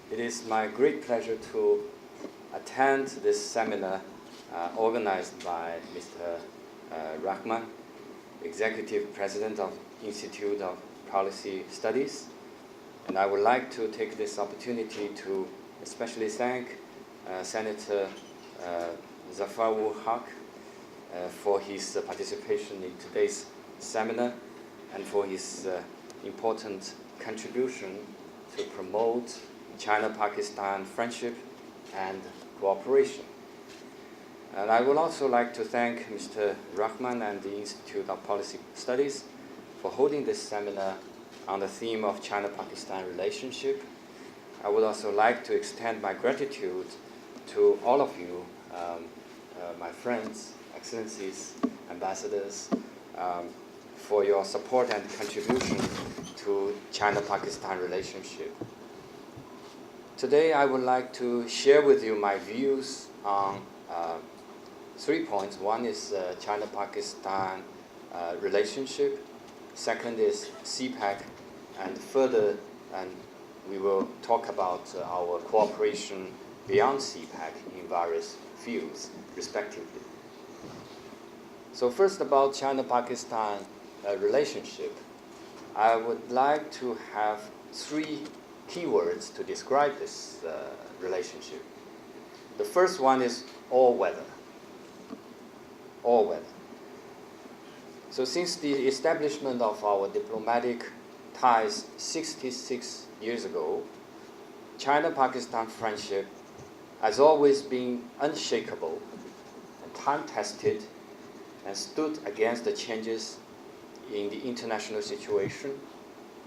It is my great pleasure to attend this seminar organized by Mr. Rahman, Executive President of Institute of Policy Studies. And I would like to take this opportunity to especially thank Senator Zafar Haq for his participation in today's seminar and for his important contribution to promote China-Pakistan friendship and cooperation. And I would also like to thank Mr. Rahman and the Institute of Policy Studies for holding this seminar on the theme of China-Pakistan relationship. I would also like to extend my gratitude to all of you, my friends, excellencies, ambassadors, for your support and contribution to China-Pakistan relationship. Today, I would like to share with you my views on 3 points. One is China-Pakistan relationship. Second is CPEC, and further, and we will talk about our cooperation beyond CPEC in various fields, respectively. So first, about China-Pakistan relationship, I would like to have 3 keywords to describe this relationship. The first one is all weather. All weather. So since the establishment of our diplomatic ties 66 years ago, China-Pakistan friendship has always been unshakable and time-tested and stood against the changes in the international situation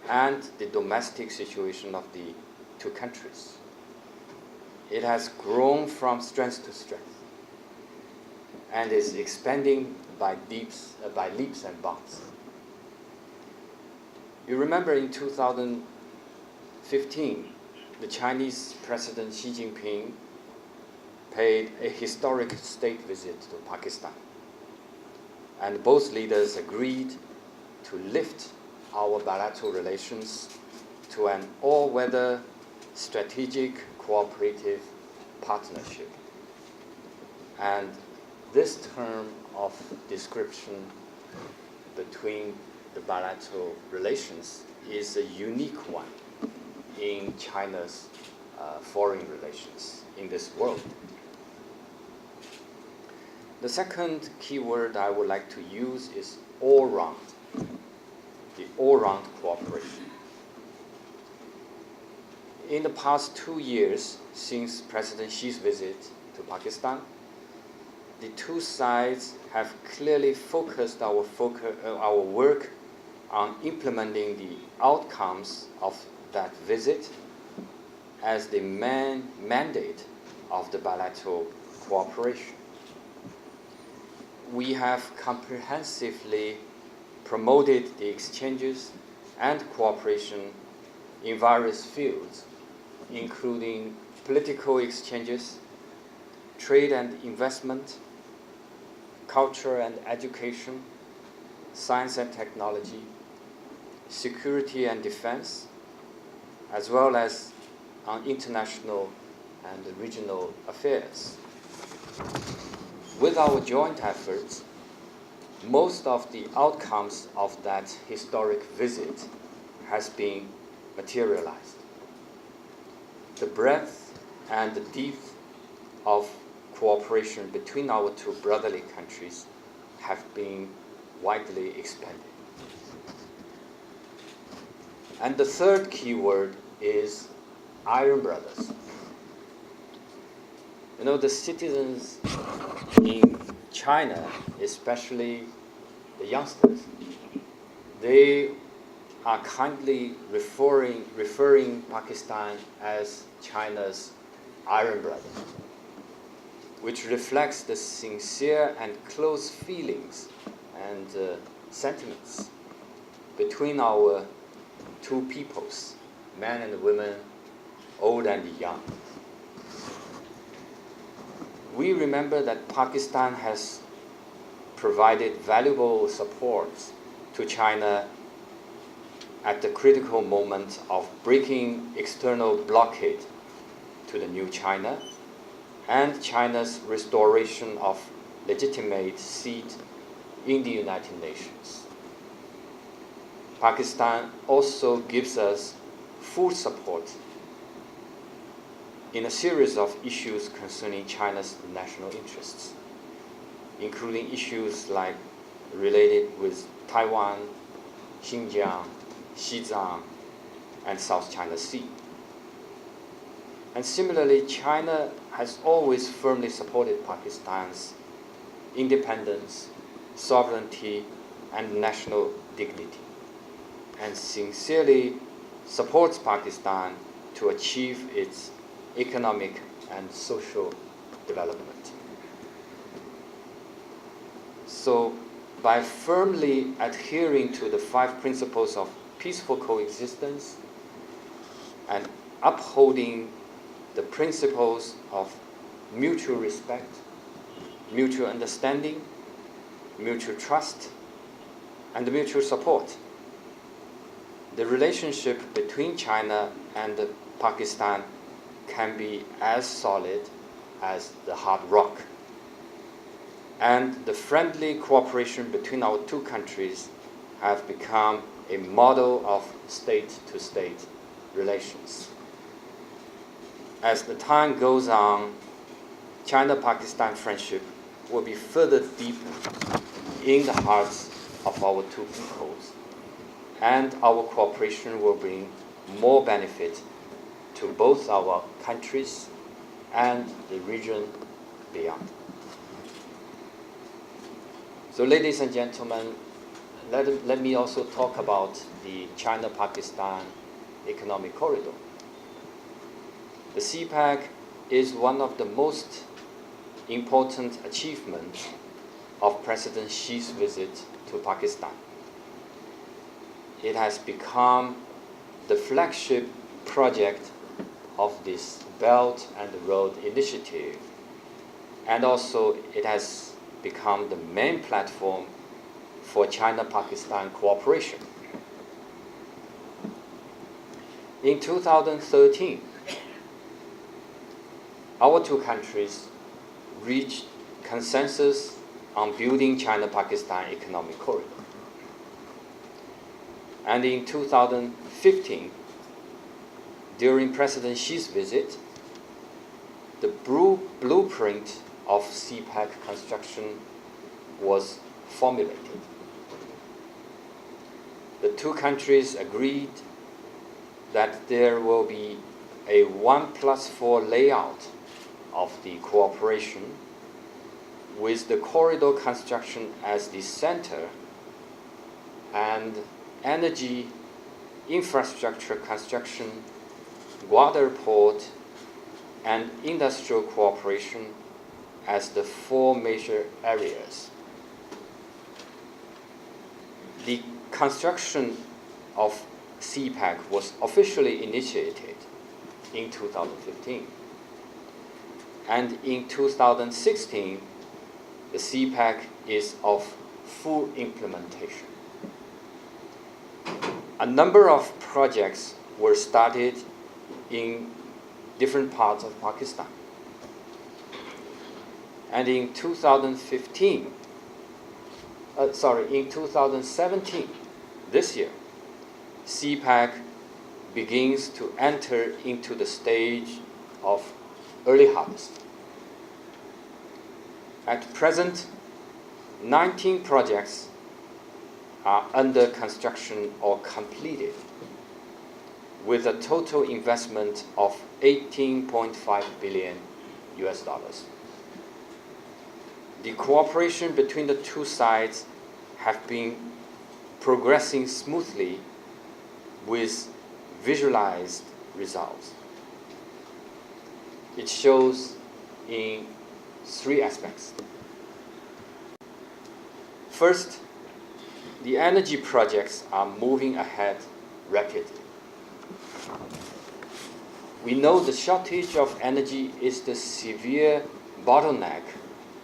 and the domestic situation of the 2 countries. It has grown from strength to strength and is expanding by leaps and bounds. You remember in 2015, the Chinese President Xi Jinping paid a historic state visit to Pakistan, and both leaders agreed to lift our bilateral relations to an all-weather strategic cooperative partnership. And this term of description between the bilateral relations is a unique one in China's foreign relations in this world. The second keyword I would like to use is all-round, the all-round cooperation. In the past 2 years since President Xi's visit to Pakistan, the 2 sides have clearly focused our work on implementing the outcomes of that visit as the main mandate of the bilateral cooperation. We have comprehensively promoted the exchanges and cooperation in various fields, including political exchanges, trade and investment, culture and education, science and technology, security and defense, as well as on international and regional affairs. With our joint efforts, most of the outcomes of that historic visit has been materialized. The breadth and the depth of cooperation between our 2 brotherly countries have been widely expanded. And the third keyword is Iron Brothers. You know, the citizens in China, especially the youngsters, they are kindly referring Pakistan as China's Iron Brother, which reflects the sincere and close feelings and sentiments between our 2 peoples, men and women, old and young. We remember that Pakistan has provided valuable support to China at the critical moment of breaking external blockade to the new China and China's restoration of legitimate seat in the United Nations. Pakistan also gives us full support in a series of issues concerning China's national interests, including issues like related with Taiwan, Xinjiang, Xizang, and South China Sea. And similarly, China has always firmly supported Pakistan's independence, sovereignty, and national dignity, and sincerely supports Pakistan to achieve its economic and social development. So, by firmly adhering to the 5 principles of peaceful coexistence and upholding the principles of mutual respect, mutual understanding, mutual trust, and mutual support, the relationship between China and Pakistan can be as solid as the hard rock. And the friendly cooperation between our two countries have become a model of state-to-state relations. As the time goes on, China-Pakistan friendship will be further deepened in the hearts of our two peoples, and our cooperation will bring more benefit to both our countries and the region beyond. So, ladies and gentlemen, let me also talk about the China-Pakistan Economic Corridor. The CPEC is one of the most important achievements of President Xi's visit to Pakistan. It has become the flagship project of this Belt and Road Initiative, and also it has become the main platform for China-Pakistan cooperation. In 2013, our two countries reached consensus on building China-Pakistan Economic Corridor. And in 2015, during President Xi's visit, the blueprint of CPEC construction was formulated. The two countries agreed that there will be a 1+4 layout of the cooperation, with the corridor construction as the center and energy infrastructure construction, water port, and industrial cooperation as the 4 major areas. The construction of CPEC was officially initiated in 2015. And in 2016, the CPEC is of full implementation. A number of projects were started in different parts of Pakistan. And in 2017, this year, CPEC begins to enter into the stage of early harvest. At present, 19 projects are under construction or completed, with a total investment of $18.5 billion. The cooperation between the two sides have been progressing smoothly with visualized results. It shows in 3 aspects. First, the energy projects are moving ahead rapidly. We know the shortage of energy is the severe bottleneck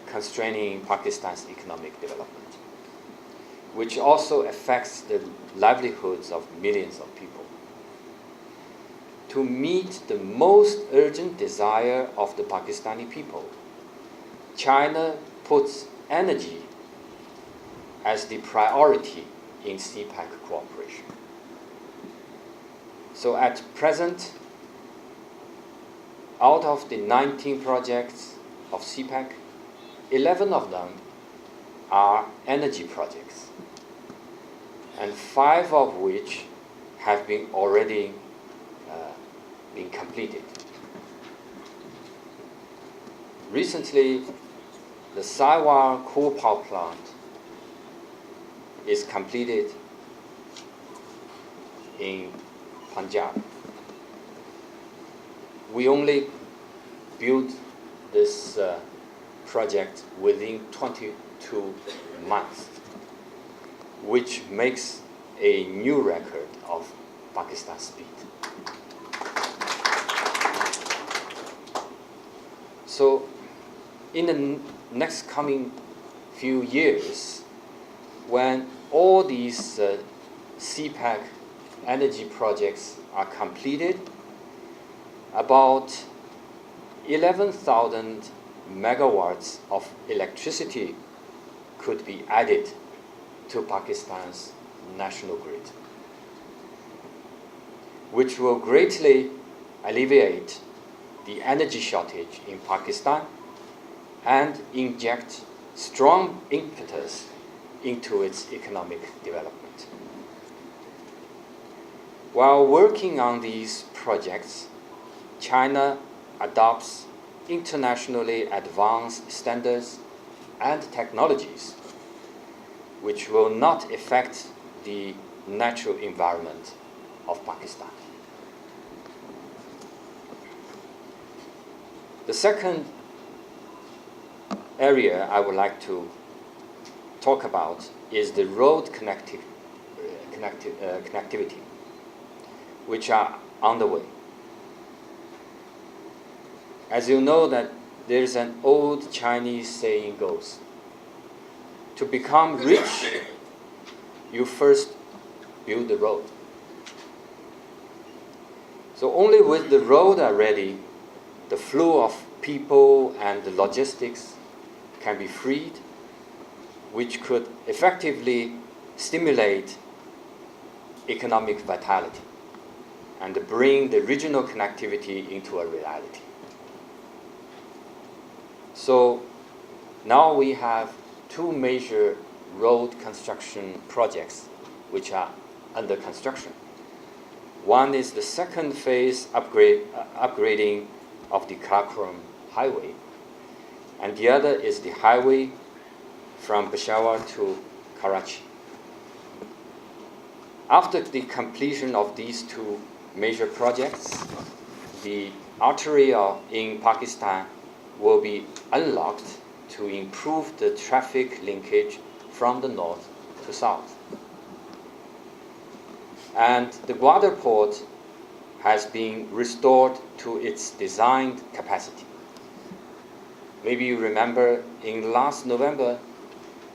constraining Pakistan's economic development, which also affects the livelihoods of millions of people. to meet the most urgent desire of the Pakistani people, China puts energy as the priority in CPEC cooperation. So at present, out of the 19 projects of CPEC, 11 of them are energy projects, and 5 of which have been already been completed. Recently, the Saiwar coal power plant is completed in Punjab. We only built this project within 22 months, which makes a new record of Pakistan speed. So in the next coming few years, when all these CPEC energy projects are completed, about 11,000 megawatts of electricity could be added to Pakistan's national grid, which will greatly alleviate the energy shortage in Pakistan and inject strong impetus into its economic development. While working on these projects, China adopts internationally advanced standards and technologies which will not affect the natural environment of Pakistan. The second area I would like to talk about is the road connectivity, which are on the way. As you know, that there is an old Chinese saying goes, to become rich, you first build the road. So only with the road are ready, the flow of people and the logistics can be freed, which could effectively stimulate economic vitality and bring the regional connectivity into a reality. So now we have 2 major road construction projects which are under construction. One is the second phase upgrading of the Karakoram highway, and the other is the highway from Peshawar to Karachi. After the completion of these 2 major projects, the artery in Pakistan will be unlocked to improve the traffic linkage from the north to south. And the Gwadar port has been restored to its designed capacity. Maybe you remember in last November,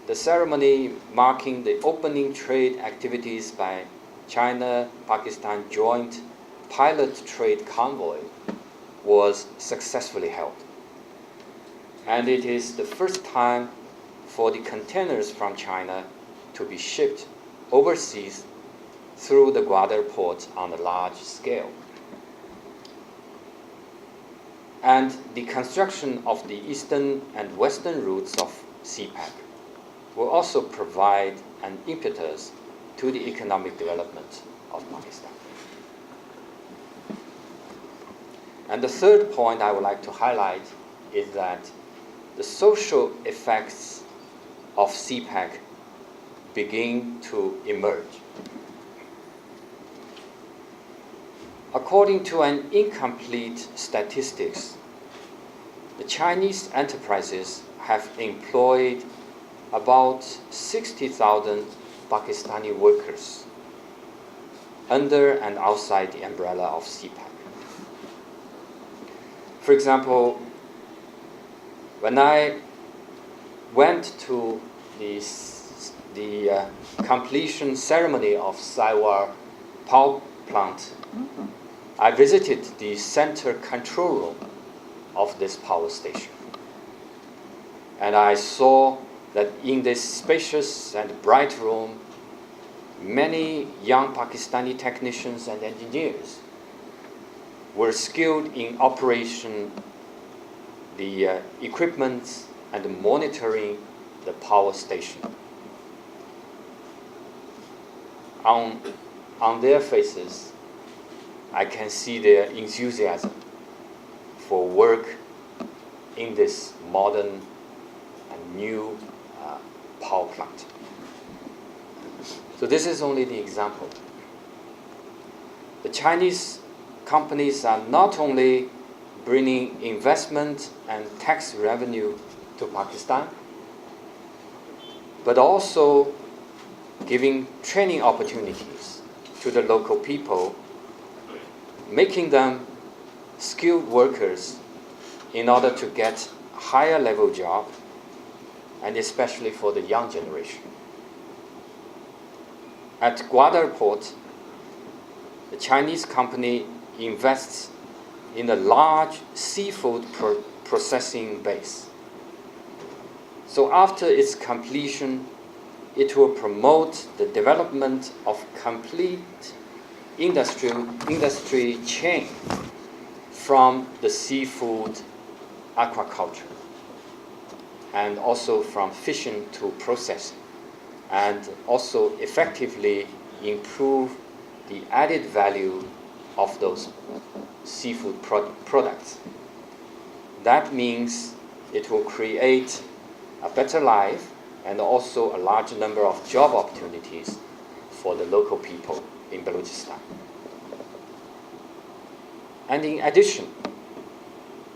the ceremony marking the opening trade activities by China-Pakistan joint pilot trade convoy was successfully held. And it is the first time for the containers from China to be shipped overseas through the Gwadar port on a large scale. And the construction of the eastern and western routes of CPEC will also provide an impetus to the economic development of Pakistan. And the third point I would like to highlight is that the social effects of CPEC begin to emerge. According to an incomplete statistics, the Chinese enterprises have employed about 60,000 Pakistani workers under and outside the umbrella of CPEC. For example, when I went to the completion ceremony of Saiwar power plant I visited the center control room of this power station. And I saw that in this spacious and bright room, many young Pakistani technicians and engineers were skilled in operation the equipment and monitoring the power station. On their faces, I can see their enthusiasm for work in this modern and new power plant. So this is only the example. The Chinese companies are not only bringing investment and tax revenue to Pakistan, but also giving training opportunities to the local people, making them skilled workers in order to get higher level job, and especially for the young generation. At Gwadar port, the Chinese company invests in a large seafood processing base. So after its completion, it will promote the development of complete industry chain from the seafood aquaculture and also from fishing to processing, and also effectively improve the added value of those seafood products. That means it will create a better life and also a large number of job opportunities for the local people in Balochistan. And in addition,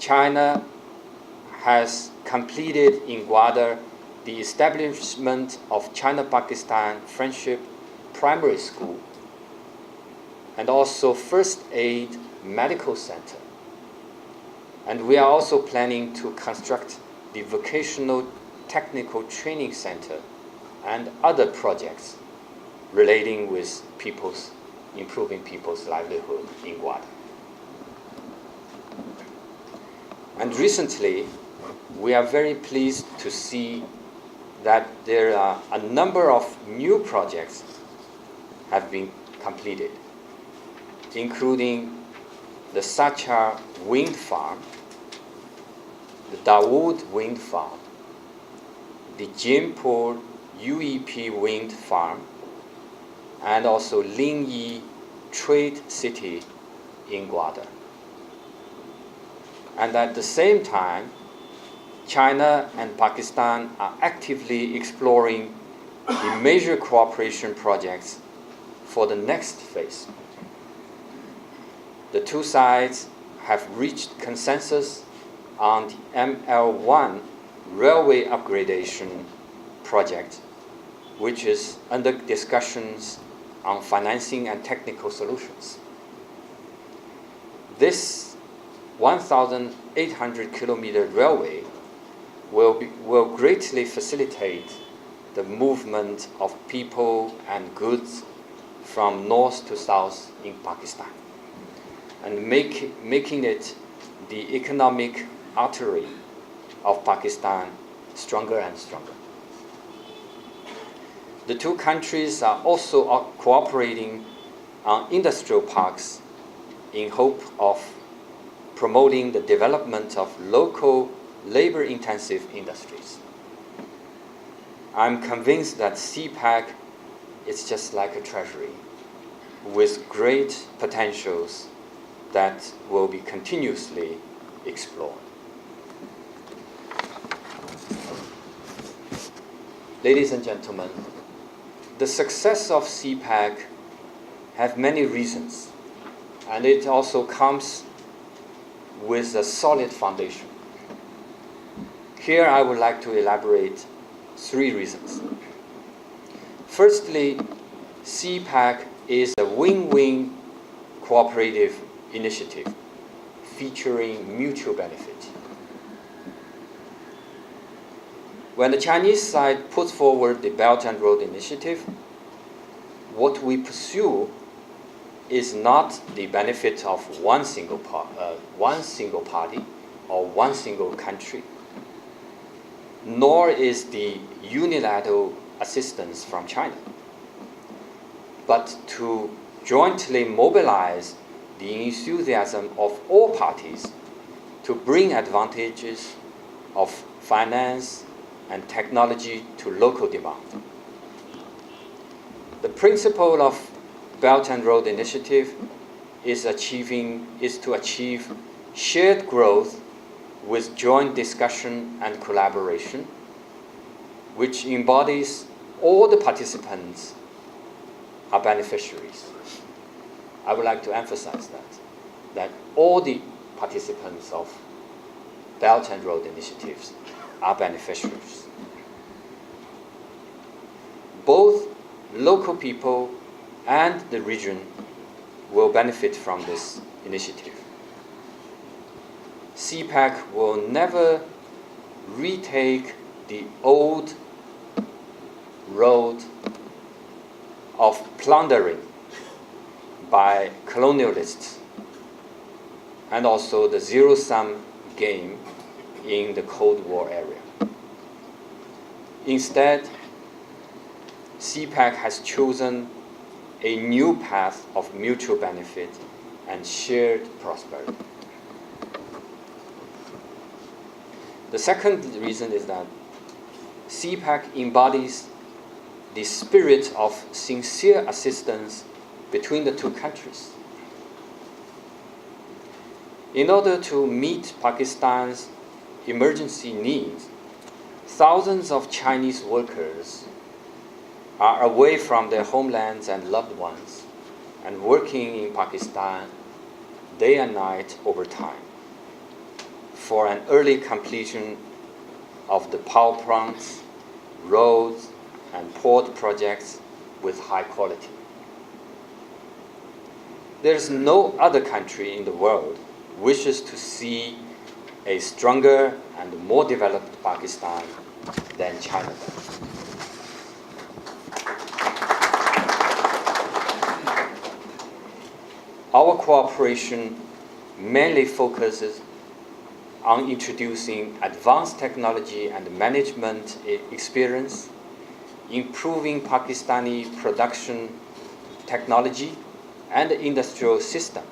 China has completed in Gwadar the establishment of China-Pakistan Friendship Primary School and also First Aid Medical Center. And we are also planning to construct the Vocational Technical Training Center and other projects relating with improving people's livelihood in Gwadar. And recently, we are very pleased to see that there are a number of new projects have been completed, including the Sachar Wind Farm, the Dawood Wind Farm, the Jimpur UEP Wind Farm, and also Lingyi Trade City in Gwadar. And at the same time, China and Pakistan are actively exploring the major cooperation projects for the next phase. The two sides have reached consensus on the ML1 railway upgradation project, which is under discussions on financing and technical solutions. This 1,800 kilometer railway will greatly facilitate the movement of people and goods from north to south in Pakistan, and making it the economic artery of Pakistan stronger and stronger. The two countries are also cooperating on industrial parks in hope of promoting the development of local labor-intensive industries. I'm convinced that CPEC is just like a treasury with great potentials that will be continuously explored. Ladies and gentlemen, the success of CPEC have many reasons, and it also comes with a solid foundation. Here I would like to elaborate 3 reasons. Firstly, CPEC is a win-win cooperative initiative featuring mutual benefit. When the Chinese side puts forward the Belt and Road Initiative, what we pursue is not the benefit of one single party or one single country, nor is the unilateral assistance from China, but to jointly mobilize the enthusiasm of all parties to bring advantages of finance and technology to local demand. The principle of Belt and Road Initiative is to achieve shared growth with joint discussion and collaboration, which embodies all the participants are beneficiaries. I would like to emphasize that all the participants of Belt and Road Initiatives are beneficiaries. Both local people and the region will benefit from this initiative. CPEC will never retake the old road of plundering by colonialists and also the zero-sum game in the Cold War area. Instead, CPEC has chosen a new path of mutual benefit and shared prosperity. The second reason is that CPEC embodies the spirit of sincere assistance between the two countries. In order to meet Pakistan's emergency needs, thousands of Chinese workers are away from their homelands and loved ones and working in Pakistan day and night overtime for an early completion of the power plants, roads, and port projects with high quality. There is no other country in the world wishes to see a stronger and more developed Pakistan than China does. Our cooperation mainly focuses on introducing advanced technology and management experience, improving Pakistani production technology and industrial system,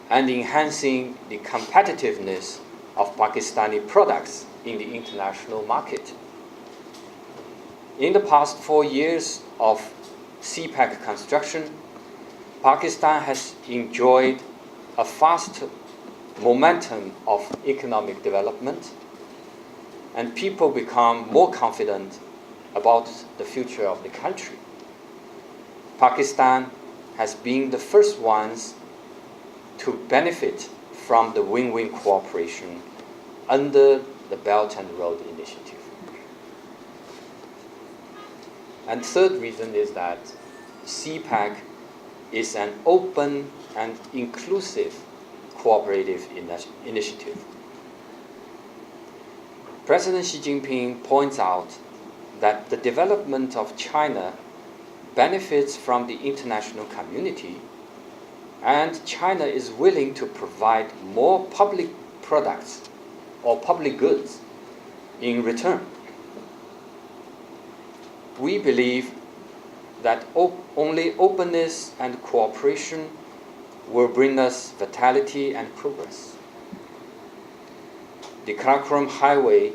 and enhancing the competitiveness of Pakistani products in the international market. In the past 4 years of CPEC construction, Pakistan has enjoyed a fast momentum of economic development, and people become more confident about the future of the country. Pakistan has been the first ones to benefit from the win-win cooperation under the Belt and Road Initiative. And third reason is that CPEC is an open and inclusive cooperative initiative. President Xi Jinping points out that the development of China benefits from the international community, and China is willing to provide more public products or public goods in return. We believe that only openness and cooperation will bring us vitality and progress. The Karakoram Highway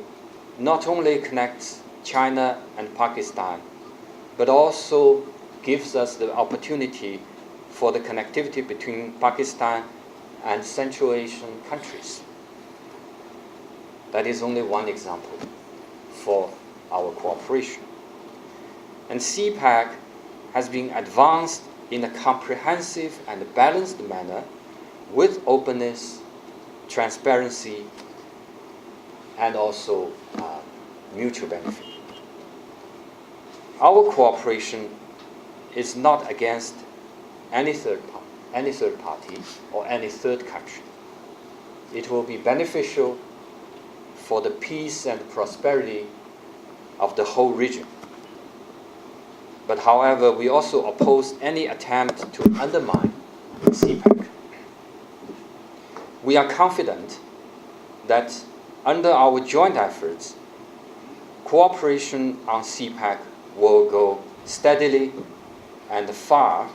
not only connects China and Pakistan, but also gives us the opportunity for the connectivity between Pakistan and Central Asian countries. That is only one example for our cooperation. And CPEC has been advanced in a comprehensive and balanced manner with openness, transparency, and also mutual benefit. Our cooperation is not against any third party or any third country. It will be beneficial for the peace and prosperity of the whole region. But however, we also oppose any attempt to undermine CPEC. We are confident that under our joint efforts, cooperation on CPEC will go steadily and far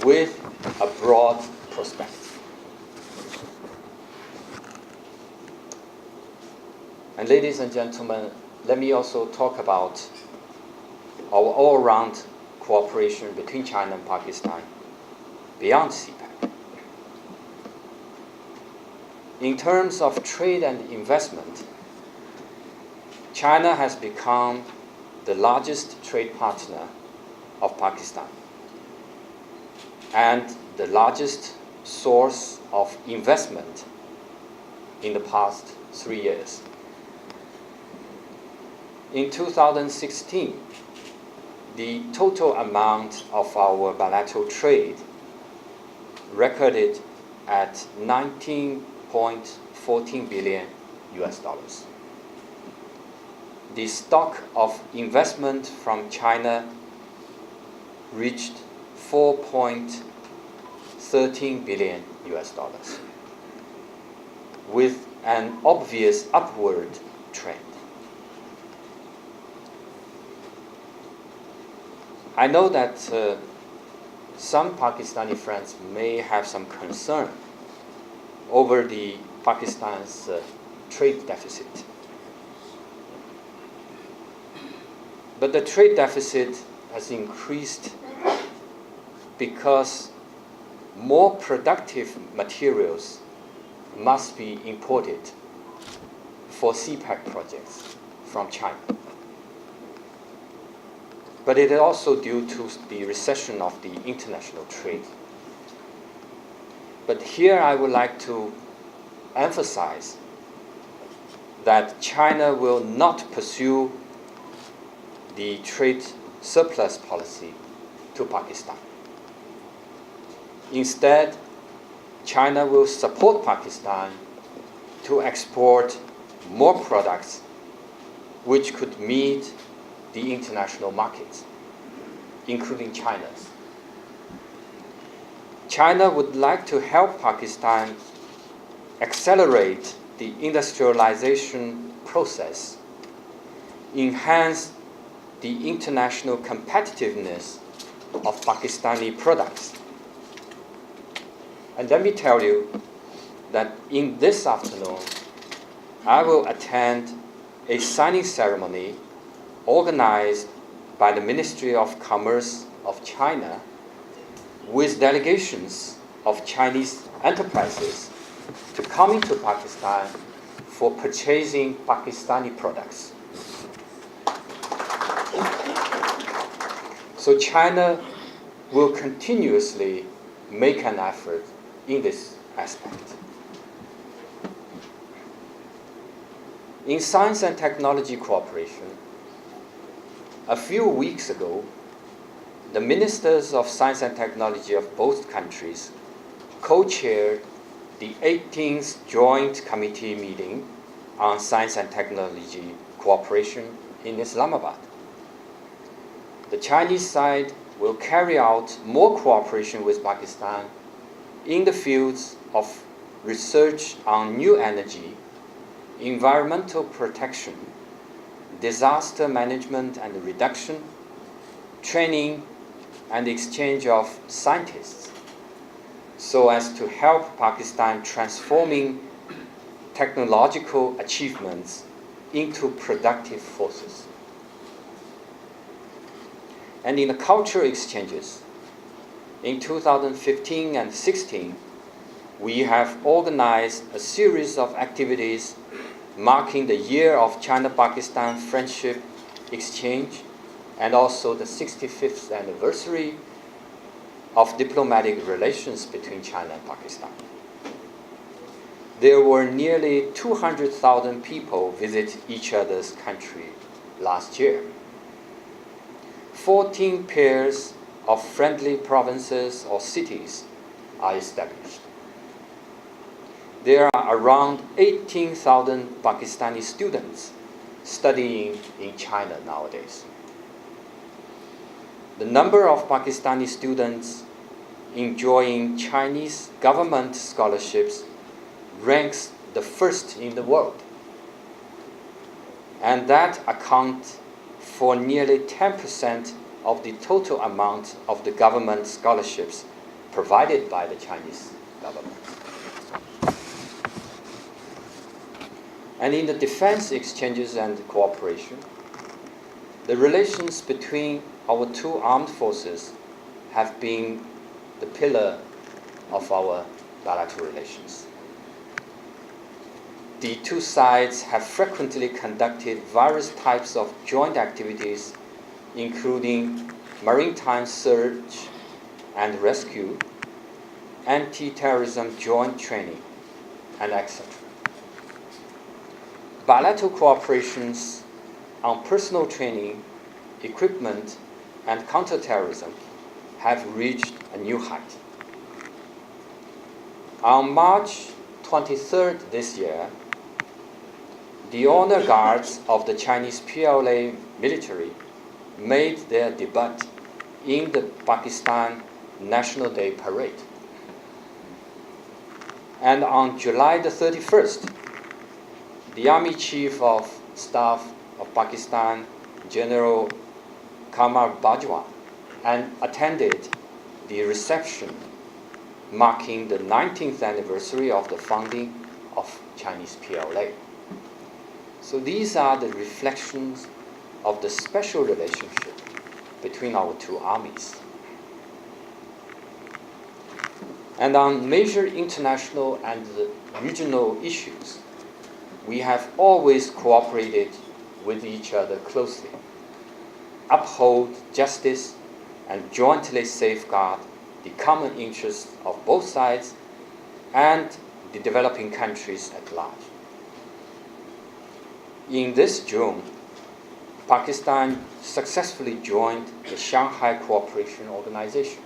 with a broad perspective. And ladies and gentlemen, let me also talk about our all-round cooperation between China and Pakistan beyond CPEC. In terms of trade and investment, China has become the largest trade partner of Pakistan and the largest source of investment in the past 3 years. In 2016, the total amount of our bilateral trade recorded at 19.14 billion US dollars. The stock of investment from China reached 4.13 billion US dollars, with an obvious upward trend. I know that some Pakistani friends may have some concern over the Pakistan's trade deficit. But the trade deficit has increased because more productive materials must be imported for CPEC projects from China. But it is also due to the recession of the international trade. But here I would like to emphasize that China will not pursue the trade surplus policy to Pakistan. Instead, China will support Pakistan to export more products which could meet the international markets, including China's. China would like to help Pakistan accelerate the industrialization process, enhance the international competitiveness of Pakistani products. And let me tell you that in this afternoon, I will attend a signing ceremony organized by the Ministry of Commerce of China with delegations of Chinese enterprises to come into Pakistan for purchasing Pakistani products. So China will continuously make an effort in this aspect. In science and technology cooperation, a few weeks ago, the ministers of science and technology of both countries co-chaired the 18th Joint Committee meeting on science and technology cooperation in Islamabad. The Chinese side will carry out more cooperation with Pakistan in the fields of research on new energy, environmental protection, disaster management and reduction, training and exchange of scientists, so as to help Pakistan transforming technological achievements into productive forces. And in the cultural exchanges, in 2015 and 16, we have organized a series of activities marking the year of China-Pakistan Friendship Exchange and also the 65th anniversary of diplomatic relations between China and Pakistan. There were nearly 200,000 people visit each other's country last year. 14 pairs of friendly provinces or cities are established. There are around 18,000 Pakistani students studying in China nowadays. the number of Pakistani students enjoying Chinese government scholarships ranks the first in the world. And that accounts for nearly 10% of the total amount of the government scholarships provided by the Chinese government. And in the defense exchanges and cooperation, the relations between our two armed forces have been the pillar of our bilateral relations. The two sides have frequently conducted various types of joint activities, including maritime search and rescue, anti-terrorism joint training, and etc. Bilateral cooperations on personal training, equipment, and counterterrorism have reached a new height. On March 23rd this year, the honor guards of the Chinese PLA military made their debut in the Pakistan National Day Parade. And on July the 31st, the Army Chief of Staff of Pakistan, General Qamar Bajwa, and attended the reception marking the 19th anniversary of the founding of Chinese PLA. So these are the reflections of the special relationship between our two armies. And on major international and regional issues, we have always cooperated with each other closely, uphold justice, and jointly safeguard the common interests of both sides and the developing countries at large. In this June, Pakistan successfully joined the Shanghai Cooperation Organization.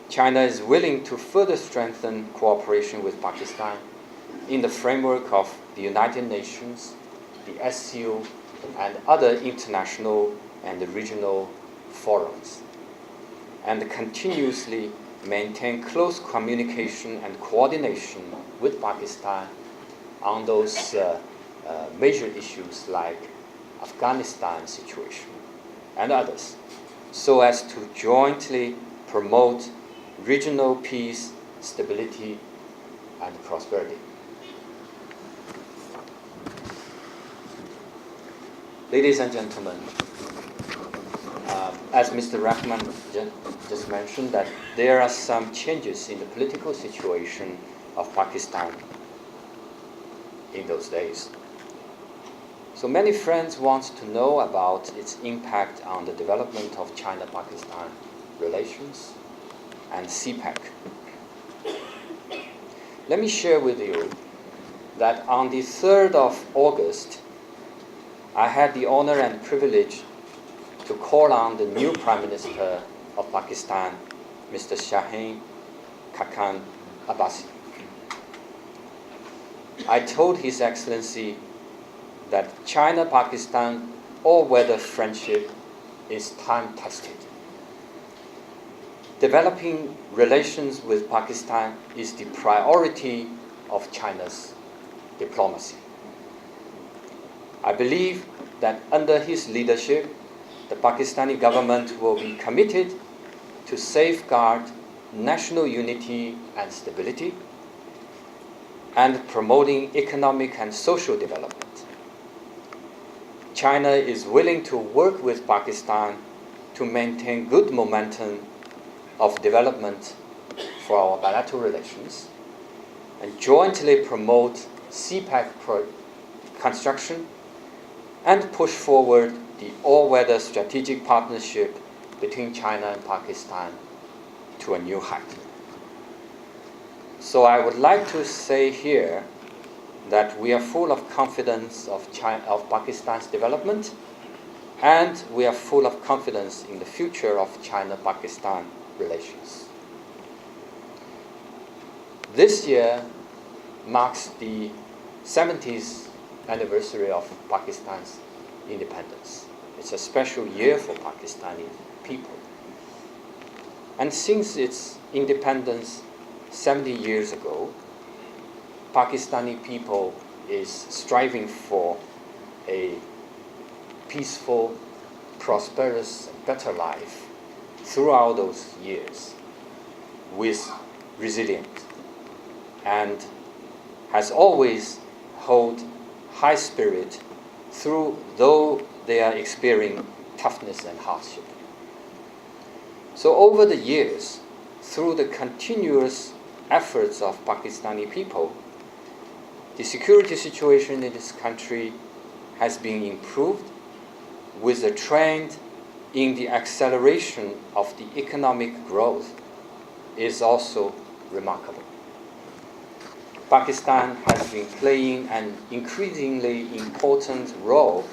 China is willing to further strengthen cooperation with Pakistan in the framework of the United Nations, the SCO, and other international and regional forums, and continuously maintain close communication and coordination with Pakistan on those major issues like Afghanistan situation and others, so as to jointly promote regional peace, stability, and prosperity. Ladies and gentlemen, as Mr. Rahman just mentioned, that there are some changes in the political situation of Pakistan in those days. So many friends want to know about its impact on the development of China-Pakistan relations and CPEC. Let me share with you that on the 3rd of August, I had the honor and privilege to call on the new Prime Minister of Pakistan, Mr. Shaheen Khaqan Abbasi. I told His Excellency that China-Pakistan all-weather friendship is time-tested. Developing relations with Pakistan is the priority of China's diplomacy. I believe that under his leadership, the Pakistani government will be committed to safeguard national unity and stability and promoting economic and social development. China is willing to work with Pakistan to maintain good momentum of development for our bilateral relations and jointly promote CPEC construction and push forward the all-weather strategic partnership between China and Pakistan to a new height. So I would like to say here that we are full of confidence of Pakistan's development, and we are full of confidence in the future of China-Pakistan relations. This year marks the 70th anniversary of Pakistan's independence. It's a special year for Pakistani people. And since its independence 70 years ago, Pakistani people is striving for a peaceful, prosperous, better life throughout those years with resilience, and has always held high spirit though they are experiencing toughness and hardship. So over the years, through the continuous efforts of Pakistani people, the security situation in this country has been improved, with a trend in the acceleration of the economic growth is also remarkable. Pakistan has been playing an increasingly important role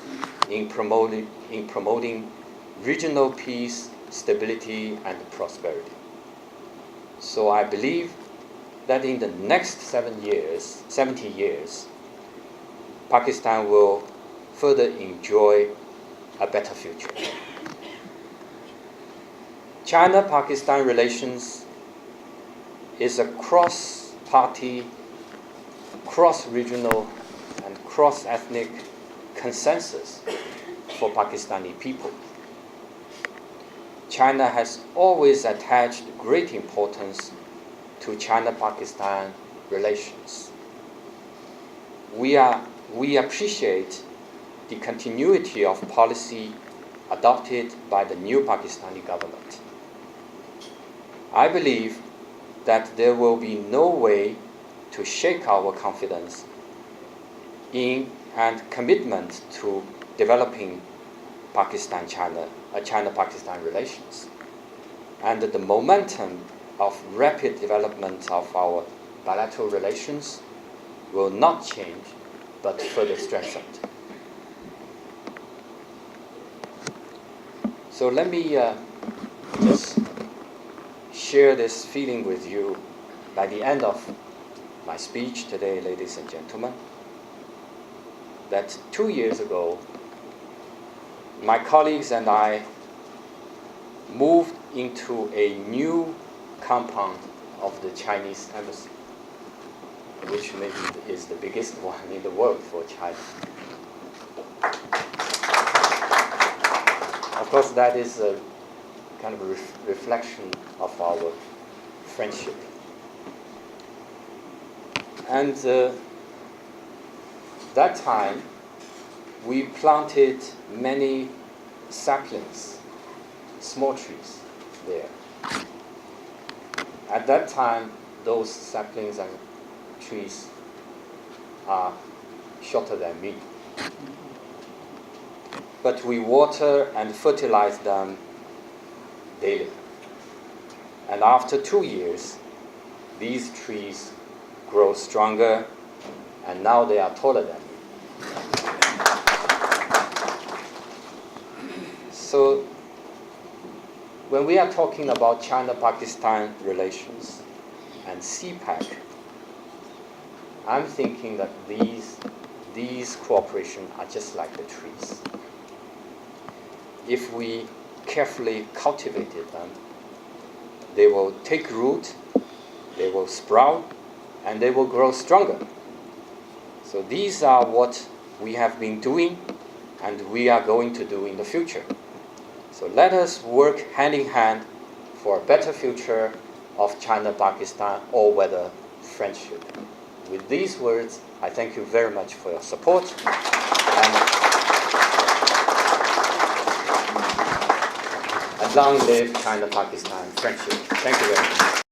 in promoting regional peace, stability, and prosperity. So I believe that in the next 70 years, Pakistan will further enjoy a better future. China-Pakistan relations is a cross-party, cross-regional, and cross-ethnic consensus for Pakistani people. China has always attached great importance to China-Pakistan relations. We appreciate the continuity of policy adopted by the new Pakistani government. I believe that there will be no way to shake our confidence in and commitment to developing China-Pakistan relations. And the momentum of rapid development of our bilateral relations will not change, but further strengthened. So let me just share this feeling with you by the end of my speech today, ladies and gentlemen, that 2 years ago, my colleagues and I moved into a new compound of the Chinese embassy, which maybe is the biggest one in the world for China. Of course, that is a kind of a reflection of our friendship. And that time, we planted many saplings, small trees there. At that time, those saplings and trees are shorter than me. But we water and fertilize them daily. And after 2 years, these trees grow stronger, and now they are taller than me. So when we are talking about China-Pakistan relations and CPEC, I'm thinking that these cooperation are just like the trees. If we carefully cultivated them, they will take root, they will sprout, and they will grow stronger. So these are what we have been doing, and we are going to do in the future. So let us work hand in hand for a better future of China-Pakistan all-weather friendship. With these words, I thank you very much for your support. And long live China-Pakistan friendship. Thank you very much.